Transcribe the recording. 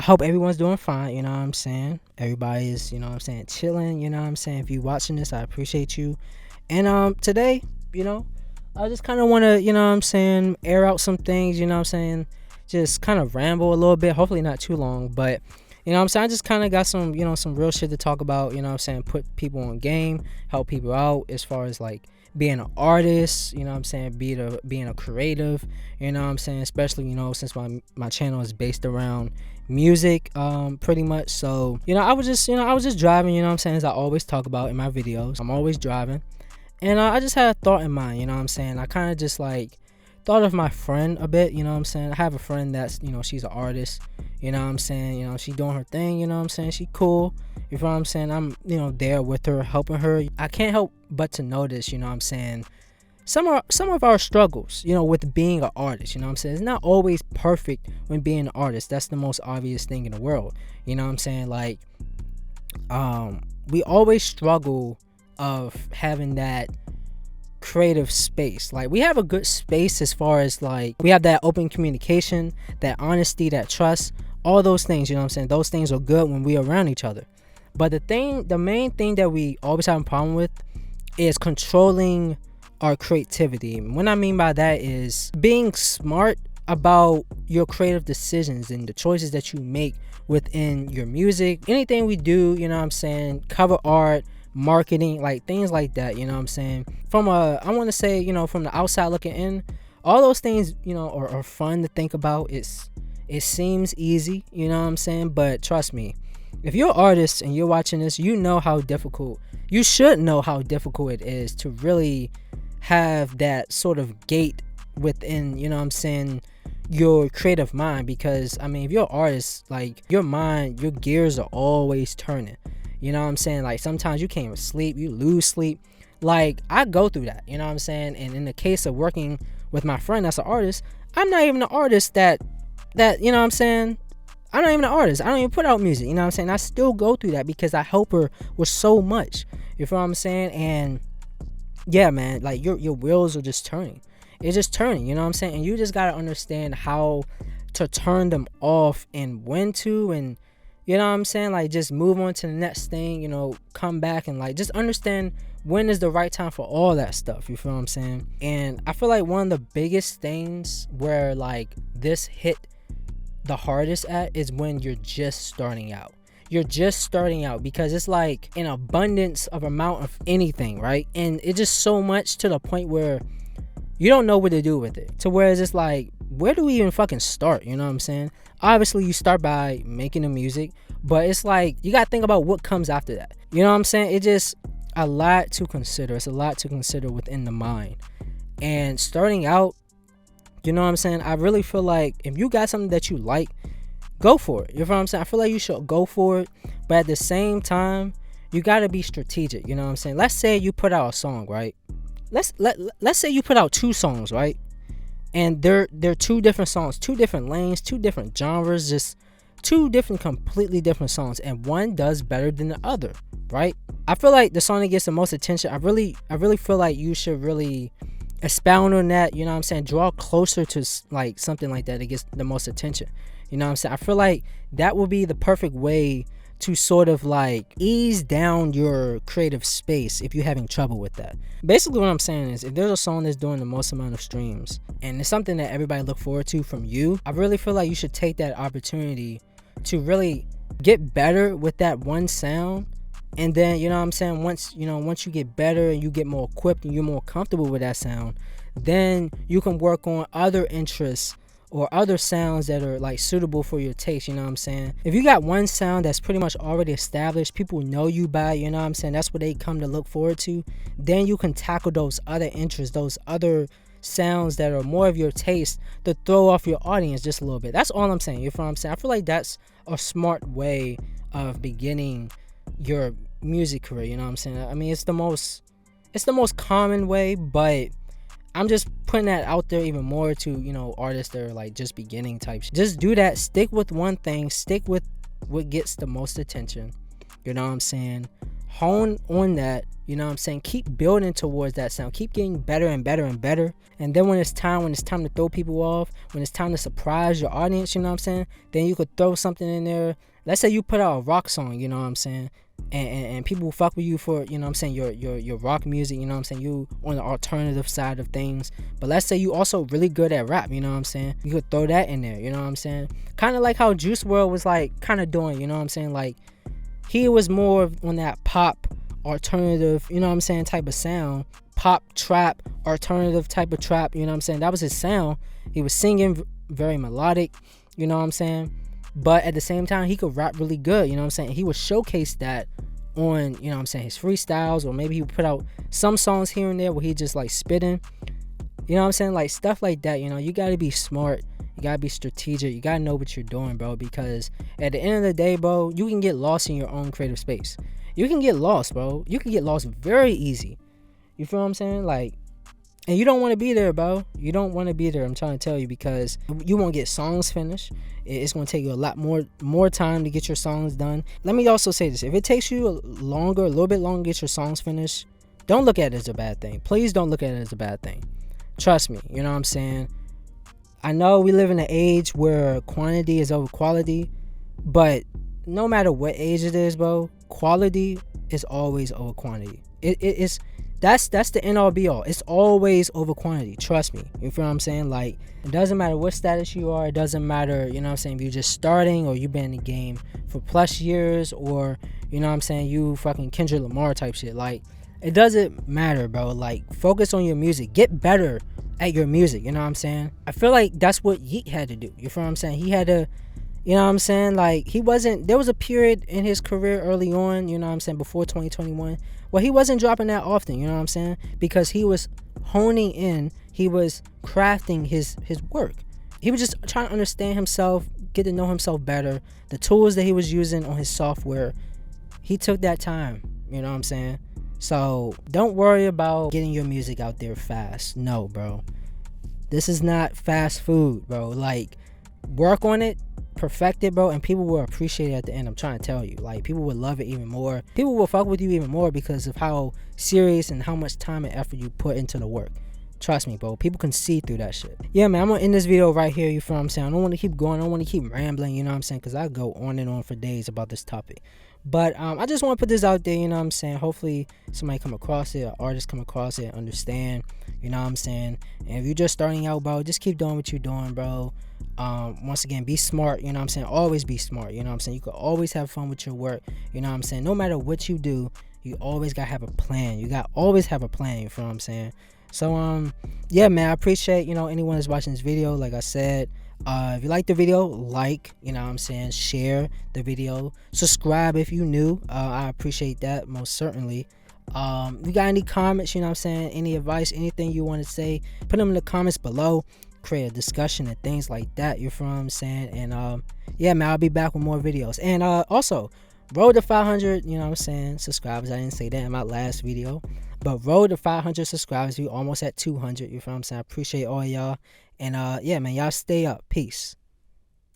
hope everyone's doing fine, you know what I'm saying? Everybody is, you know what I'm saying, chilling, you know what I'm saying? If you watching this, I appreciate you. And today, you know, I just kind of want to, you know what I'm saying, air out some things, you know what I'm saying? Just kind of ramble a little bit, hopefully not too long, but you know what I'm saying? I just kind of got some, you know, some real shit to talk about, you know what I'm saying? Put people on game, help people out as far as like being an artist, you know what I'm saying? Being a creative, you know what I'm saying? Especially, you know, since my channel is based around music pretty much. So, you know, I was just driving, you know what I'm saying? As I always talk about in my videos. I'm always driving. And I just had a thought in mind, you know what I'm saying? I kind of just like thought of my friend a bit, you know what I'm saying? I have a friend that's, you know, she's an artist, you know what I'm saying? You know, she doing her thing, you know what I'm saying? She cool, you know what I'm saying? I'm, you know, there with her, helping her. I can't help but to notice, you know what I'm saying? Some of our struggles, you know, with being an artist, you know what I'm saying? It's not always perfect when being an artist. That's the most obvious thing in the world, you know what I'm saying? Like, we always struggle of having that creative space. Like, we have a good space as far as like we have that open communication, that honesty, that trust, all those things, you know what I'm saying? Those things are good when we're around each other. But the main thing that we always have a problem with is controlling our creativity. And what I mean by that is being smart about your creative decisions and the choices that you make within your music, anything we do, you know what I'm saying, cover art, marketing, like things like that, you know what I'm saying? I want to say, you know, from the outside looking in, all those things, you know, are fun to think about. It seems easy, you know what I'm saying? But trust me, if you're an artist and you're watching this, you should know how difficult it is to really have that sort of gate within, you know what I'm saying, your creative mind. Because I mean, if you're an artist, like your mind, your gears are always turning, you know what I'm saying? Like sometimes you can't even sleep, you lose sleep. Like I go through that, you know what I'm saying? And in the case of working with my friend that's an artist, I'm not even an artist that you know what I'm saying, I'm not even an artist. I don't even put out music, you know what I'm saying? I still go through that because I help her with so much, you feel what I'm saying? And yeah, man, like your wheels are just turning. It's just turning, you know what I'm saying? And you just gotta understand how to turn them off and when to, and you know what I'm saying? Like just move on to the next thing, you know, come back and like just understand when is the right time for all that stuff, you feel what I'm saying? And I feel like one of the biggest things where like this hit the hardest at is when you're just starting out. You're just starting out because it's like an abundance of amount of anything, right? And it's just so much to the point where you don't know what to do with it. To where it's just like, where do we even fucking start? You know what I'm saying? Obviously, you start by making the music, but it's like you gotta think about what comes after that. You know what I'm saying? It's just a lot to consider. It's a lot to consider within the mind. And starting out, you know what I'm saying? I really feel like if you got something that you like, go for it. You know what I'm saying? I feel like you should go for it, but at the same time, you gotta be strategic. You know what I'm saying? Let's say you put out a song, right? Let's say you put out 2 songs, right? And they're 2 different songs, 2 different lanes, 2 different genres, just 2 different, completely different songs, and one does better than the other, right? I feel like the song that gets the most attention, I really feel like you should really expound on that, you know what I'm saying? Draw closer to like something like that gets the most attention. You know what I'm saying? I feel like that will be the perfect way to sort of like ease down your creative space if you're having trouble with that. Basically what I'm saying is if there's a song that's doing the most amount of streams and it's something that everybody look forward to from you, I really feel like you should take that opportunity to really get better with that one sound. And then, you know what I'm saying, once you get better and you get more equipped and you're more comfortable with that sound, then you can work on other interests or other sounds that are like suitable for your taste, you know what I'm saying? If you got one sound that's pretty much already established, people know you by, you know what I'm saying, that's what they come to look forward to, then you can tackle those other interests, those other sounds that are more of your taste to throw off your audience just a little bit. That's all I'm saying, you know what I'm saying? I feel like that's a smart way of beginning your music career, you know what I'm saying? I mean, it's the most common way, but I'm just putting that out there even more to, you know, artists that are like just beginning type. Just do that. Stick with one thing. Stick with what gets the most attention. You know what I'm saying? hone on that, you know what I'm saying, keep building towards that sound, keep getting better and better and better. And then when it's time to throw people off, when it's time to surprise your audience, you know what I'm saying, then you could throw something in there. Let's say you put out a rock song, you know what I'm saying, and people fuck with you for, you know what I'm saying, your rock music, you know what I'm saying, you on the alternative side of things. But let's say you also really good at rap, you know what I'm saying, you could throw that in there, you know what I'm saying, kind of like how Juice WRLD was like kind of doing, you know what I'm saying, like he was more on that pop alternative, you know what I'm saying, type of sound, pop trap alternative type of trap, you know what I'm saying, that was his sound. He was singing very melodic, you know what I'm saying, but at the same time he could rap really good, you know what I'm saying. He would showcase that on, you know what I'm saying, his freestyles, or maybe he would put out some songs here and there where he just like spitting, you know what I'm saying, like stuff like that. You know, you gotta be smart, you gotta be strategic, you gotta know what you're doing, bro, because at the end of the day, bro, you can get lost in your own creative space. You can get lost, bro. You can get lost very easy. You feel what I'm saying? Like, and you don't want to be there, bro. You don't want to be there. I'm trying to tell you, because you won't get songs finished. It's going to take you a lot more time to get your songs done. Let me also say this. If it takes you a little bit longer to get your songs finished, don't look at it as a bad thing. Please don't look at it as a bad thing. Trust me. You know what I'm saying? I know we live in an age where quantity is over quality, but no matter what age it is, bro, quality is always over quantity. That's the end all be all. It's always over quantity. Trust me. You feel what I'm saying? Like, it doesn't matter what status you are. It doesn't matter, you know what I'm saying, if you're just starting or you've been in the game for plus years, or, you know what I'm saying, you fucking Kendrick Lamar type shit. Like, it doesn't matter, bro. Like, focus on your music. Get better at your music. You know what I'm saying? I feel like that's what Yeat had to do. You feel what I'm saying? He had to, you know what I'm saying, like, there was a period in his career early on, you know what I'm saying, before 2021, where he wasn't dropping that often, you know what I'm saying, because he was honing in, he was crafting his work. He was just trying to understand himself, get to know himself better, the tools that he was using on his software. He took that time, you know what I'm saying. So don't worry about getting your music out there fast. No, bro, this is not fast food, bro. Like, work on it, perfect it, bro, and people will appreciate it at the end. I'm trying to tell you, like, people will love it even more. People will fuck with you even more because of how serious and how much time and effort you put into the work. Trust me, bro, people can see through that shit. Yeah, man, I'm gonna end this video right here. You feel what I'm saying? I don't want to keep going, I don't want to keep rambling, you know what I'm saying, because I go on and on for days about this topic. But I just want to put this out there, you know what I'm saying. Hopefully somebody come across it, an artist come across it, understand, you know what I'm saying. And if you're just starting out, bro, just keep doing what you're doing, bro. Once again, be smart, you know what I'm saying. Always be smart, you know what I'm saying. You could always have fun with your work, you know what I'm saying. No matter what you do, you always gotta have a plan. You gotta always have a plan, you feel what I'm saying. So yeah, man, I appreciate, you know, anyone that's watching this video. Like I said, if you like the video, like, you know what I'm saying, share the video, subscribe if you new. I appreciate that most certainly. If you got any comments, you know what I'm saying, any advice, anything you want to say, put them in the comments below. Create a discussion and things like that, you feel what I'm saying. And yeah, man, I'll be back with more videos. And also, road to 500, you know what I'm saying, subscribers. I didn't say that in my last video, but road to 500 subscribers. We almost at 200, you feel what I'm saying. I appreciate all y'all. And yeah, man, y'all stay up. Peace.